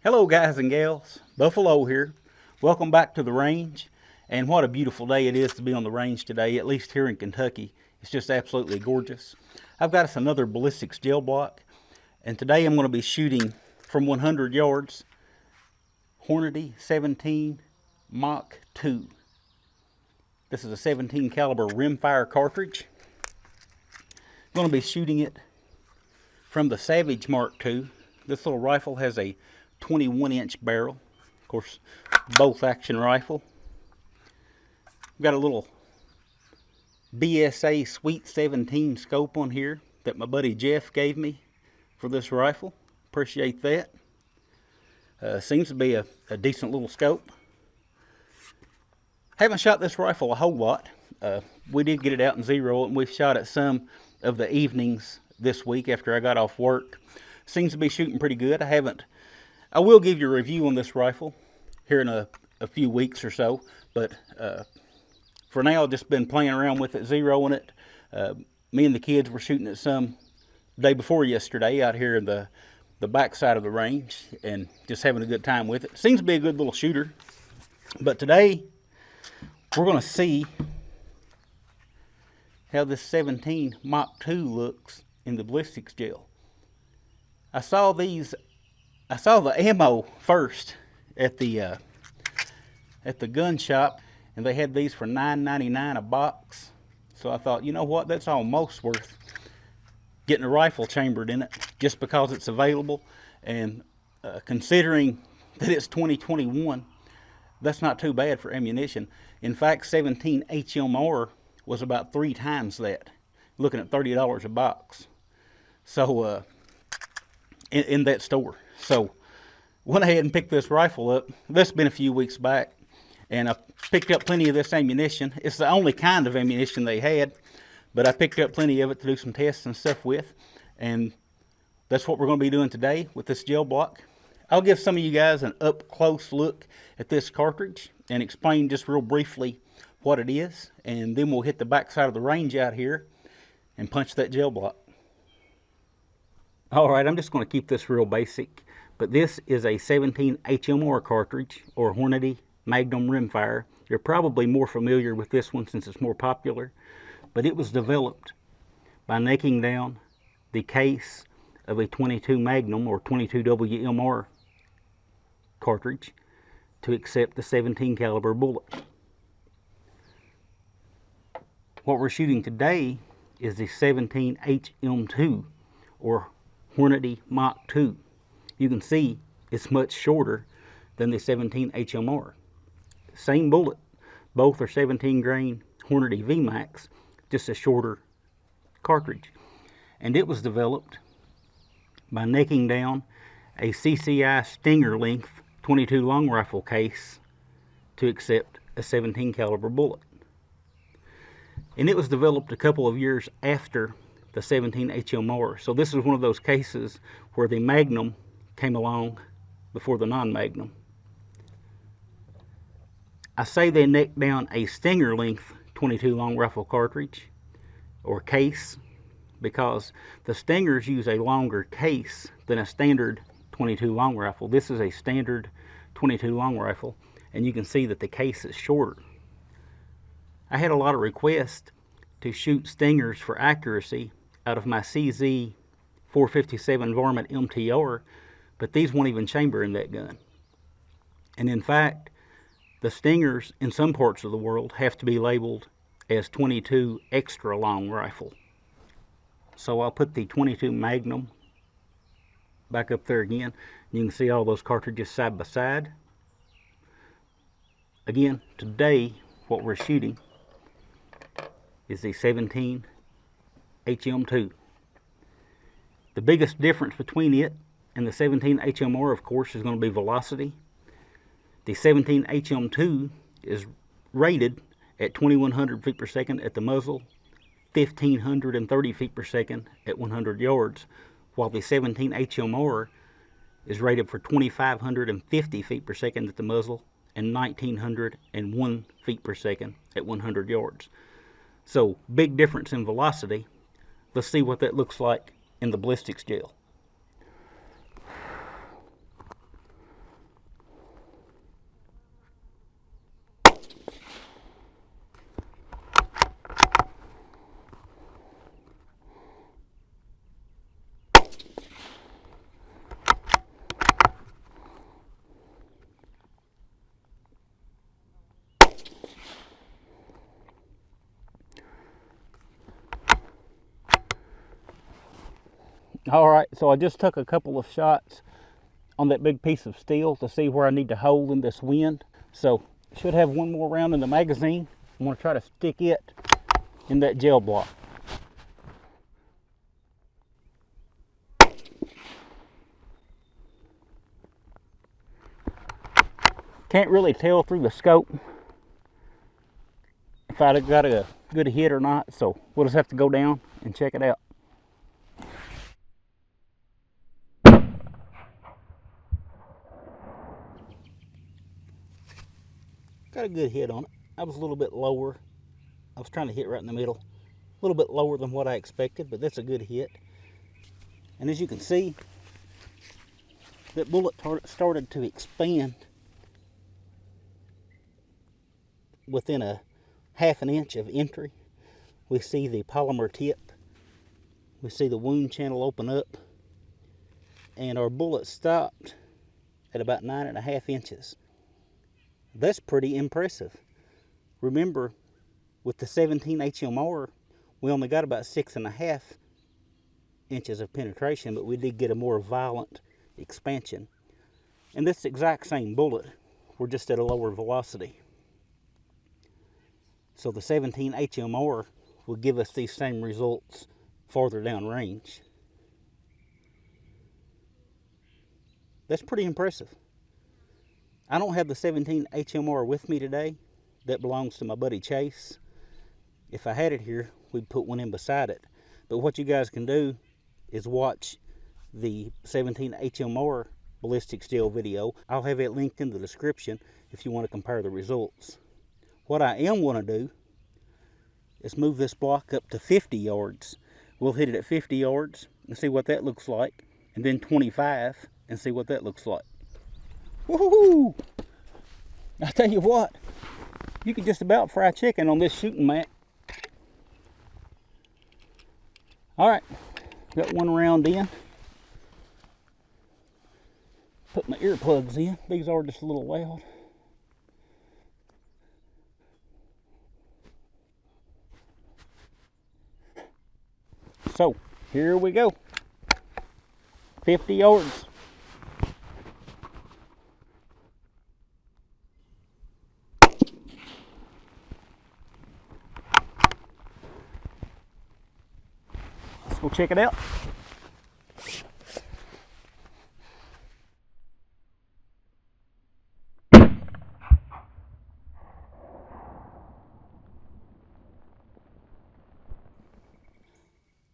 Hello guys and gals, Buffalo here. Welcome back to the range. And what a beautiful day it is to be on the range today, at least here in Kentucky. It's just absolutely gorgeous. I've got us another Ballistics gel block, and today I'm going to be shooting from 100 yards Hornady 17 Mach 2. This is a 17 caliber rimfire cartridge. I'm going to be shooting it from the Savage Mark II. This little rifle has a 21-inch barrel, of course, bolt action rifle. Got a little BSA Sweet 17 scope on here that my buddy Jeff gave me for this rifle. Appreciate that. Seems to be a decent little scope. Haven't shot this rifle a whole lot. We did get it out in zero, and we've shot it some of the evenings this week after I got off work. Seems to be shooting pretty good. I will give you a review on this rifle here in a few weeks or so, but for now I've just been playing around with it, zeroing it. Me and the kids were shooting it some day before yesterday out here in the back side of the range and just having a good time with it. Seems to be a good little shooter, but today we're going to see how this 17 Mach 2 looks in the Ballistics gel. I saw the ammo first at the gun shop, and they had these for $9.99 a box. So I thought, you know what, that's almost worth getting a rifle chambered in it just because it's available. And considering that it's 2021, that's not too bad for ammunition. In fact, 17 HMR was about 3 times that, looking at $30 a box. So in that store. So went ahead and picked this rifle up. This has been a few weeks back, and I picked up plenty of this ammunition. It's the only kind of ammunition they had, but I picked up plenty of it to do some tests and stuff with, and that's what we're going to be doing today with this gel block. I'll give some of you guys an up close look at this cartridge and explain just real briefly what it is, and then we'll hit the back side of the range out here and punch that gel block. Alright, I'm just going to keep this real basic, but this is a 17 HMR cartridge, or Hornady Magnum rimfire. You're probably more familiar with this one since it's more popular, but it was developed by necking down the case of a 22 Magnum or 22 WMR cartridge to accept the 17 caliber bullet. What we're shooting today is the 17 HM2, or Hornady Mach 2. You can see it's much shorter than the 17 HMR. Same bullet, both are 17 grain Hornady VMAX, just a shorter cartridge. And it was developed by necking down a CCI Stinger length 22 long rifle case to accept a 17 caliber bullet. And it was developed a couple of years after the 17 HMR. So this is one of those cases where the Magnum came along before the non-Magnum. I say they necked down a Stinger length 22 long rifle cartridge or case because the Stingers use a longer case than a standard 22 long rifle. This is a standard 22 long rifle, and you can see that the case is shorter. I had a lot of requests to shoot Stingers for accuracy out of my CZ 457 Varmint MTR, but these won't even chamber in that gun. And in fact, the Stingers in some parts of the world have to be labeled as 22 extra long rifle. So I'll put the 22 Magnum back up there again. You can see all those cartridges side by side. Again, today what we're shooting is the 17 HM2. The biggest difference between it and the 17 HMR, of course, is going to be velocity. The 17 HM2 is rated at 2100 feet per second at the muzzle, 1530 feet per second at 100 yards, while the 17 HMR is rated for 2550 feet per second at the muzzle and 1901 feet per second at 100 yards. So big difference in velocity. Let's see what that looks like in the Ballistics gel. All right, so I just took a couple of shots on that big piece of steel to see where I need to hold in this wind. So should have one more round in the magazine. I'm going to try to stick it in that gel block. Can't really tell through the scope if I got a good hit or not, so we'll just have to go down and check it out. Got a good hit on it. I was a little bit lower. I was trying to hit right in the middle. A little bit lower than what I expected, but that's a good hit. And as you can see, that bullet started to expand within a half an inch of entry. We see the polymer tip. We see the wound channel open up. And our bullet stopped at about 9.5 inches. That's pretty impressive. Remember, with the 17 HMR, we only got about 6.5 inches of penetration, but we did get a more violent expansion. And this exact same bullet, we're just at a lower velocity. So the 17 HMR will give us these same results farther down range. That's pretty impressive. I don't have the 17 HMR with me today. That belongs to my buddy Chase. If I had it here, we'd put one in beside it. But what you guys can do is watch the 17 HMR ballistics gel video. I'll have it linked in the description if you want to compare the results. What I am going to do is move this block up to 50 yards. We'll hit it at 50 yards and see what that looks like, and then 25 and see what that looks like. Woohoo! I tell you what, you could just about fry chicken on this shooting mat. All right, got one round in. Put my earplugs in. These are just a little loud. So, here we go. 50 yards. Let's go check it out.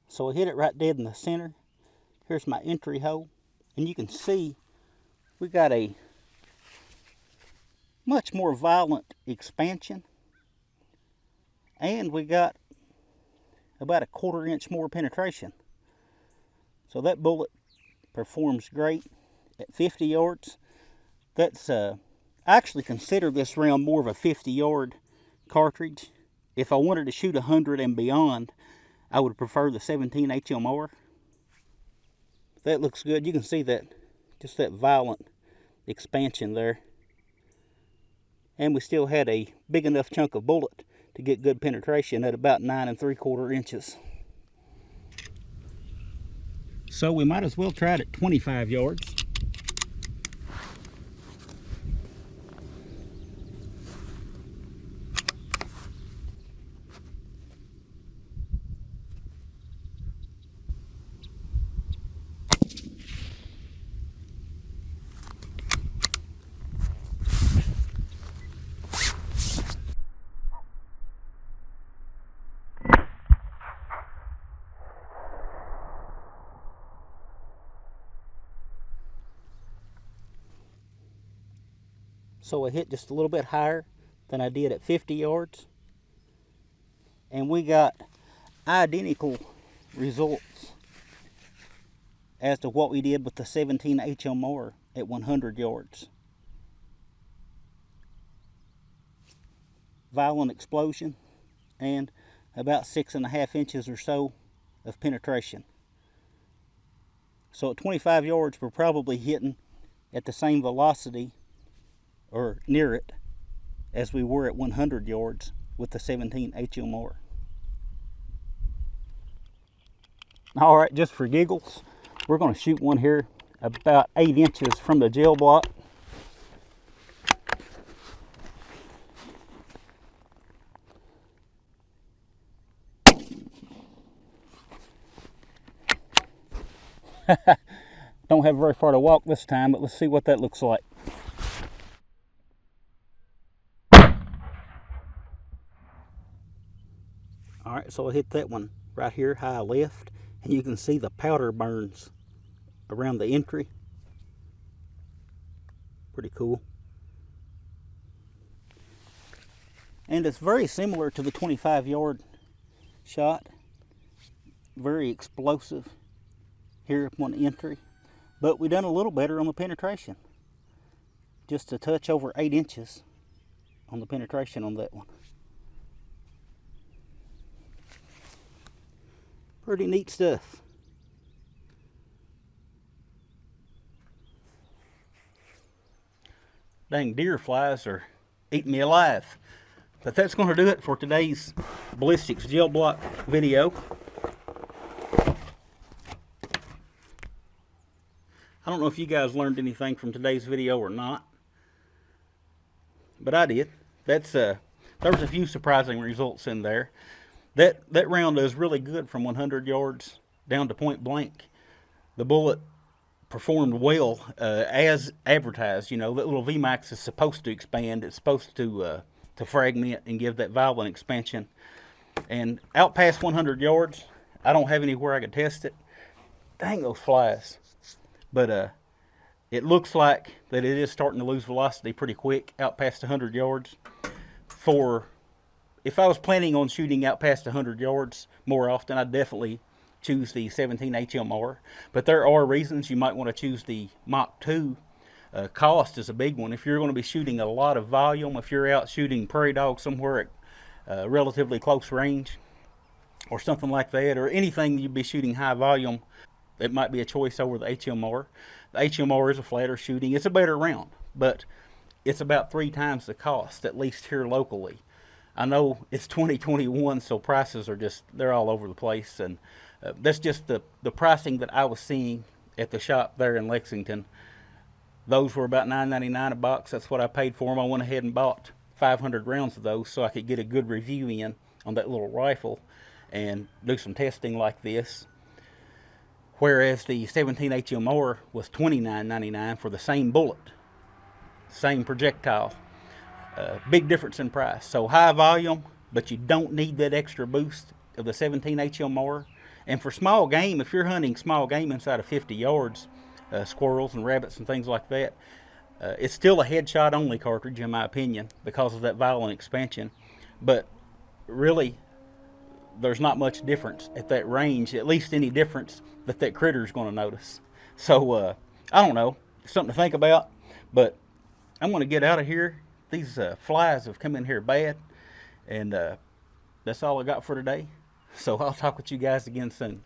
So I hit it right dead in the center. Here's my entry hole. And you can see we got a much more violent expansion. And we got about a 1/4 inch more penetration. So that bullet performs great at 50 yards. That's I actually consider this round more of a 50-yard cartridge. If I wanted to shoot 100 and beyond, I would prefer the 17 HMR. That looks good. You can see that, just that violent expansion there. And we still had a big enough chunk of bullet to get good penetration at about 9 3/4 inches. So we might as well try it at 25 yards. So I hit just a little bit higher than I did at 50 yards. And we got identical results as to what we did with the 17 HMR at 100 yards. Violent explosion and about 6.5 inches or so of penetration. So at 25 yards, we're probably hitting at the same velocity or near it as we were at 100 yards with the 17 HMR. All right, just for giggles, We're going to shoot one here about 8 inches from the gel block. Don't have very far to walk this time, but let's see what that looks like. All right, so I hit that one right here, high left, and you can see the powder burns around the entry. Pretty cool. And it's very similar to the 25-yard shot. Very explosive here upon entry, but we done a little better on the penetration. Just a touch over 8 inches on the penetration on that one. Pretty neat stuff. Dang deer flies are eating me alive. But that's going to do it for today's Ballistics gel block video. I don't know if you guys learned anything from today's video or not, but I did. There was a few surprising results in there. That round is really good from 100 yards down to point blank. The bullet performed well as advertised. You know, that little VMAX is supposed to expand. It's supposed to fragment and give that violent expansion. And out past 100 yards, I don't have anywhere I could test it. Dang those flies. But it looks like that it is starting to lose velocity pretty quick out past 100 yards. If I was planning on shooting out past 100 yards more often, I'd definitely choose the 17 HMR. But there are reasons you might want to choose the Mach 2. Cost is a big one. If you're going to be shooting a lot of volume, if you're out shooting prairie dogs somewhere at relatively close range or something like that, or anything you'd be shooting high volume, it might be a choice over the HMR. The HMR is a flatter shooting. It's a better round, but it's about 3 times the cost, at least here locally. I know it's 2021, so prices are they're all over the place, and that's just the pricing that I was seeing at the shop there in Lexington. Those were about $9.99 a box. That's what I paid for them. I went ahead and bought 500 rounds of those so I could get a good review in on that little rifle and do some testing like this. Whereas the 17 HMR was $29.99 for the same bullet, same projectile. Big difference in price. So high volume, but you don't need that extra boost of the 17 HMR. And for small game, if you're hunting small game inside of 50 yards, squirrels and rabbits and things like that, it's still a headshot only cartridge in my opinion because of that violent expansion. But really, there's not much difference at that range, at least any difference that critter's going to notice. So I don't know, something to think about, but I'm going to get out of here. These flies have come in here bad, and that's all I got for today. So I'll talk with you guys again soon.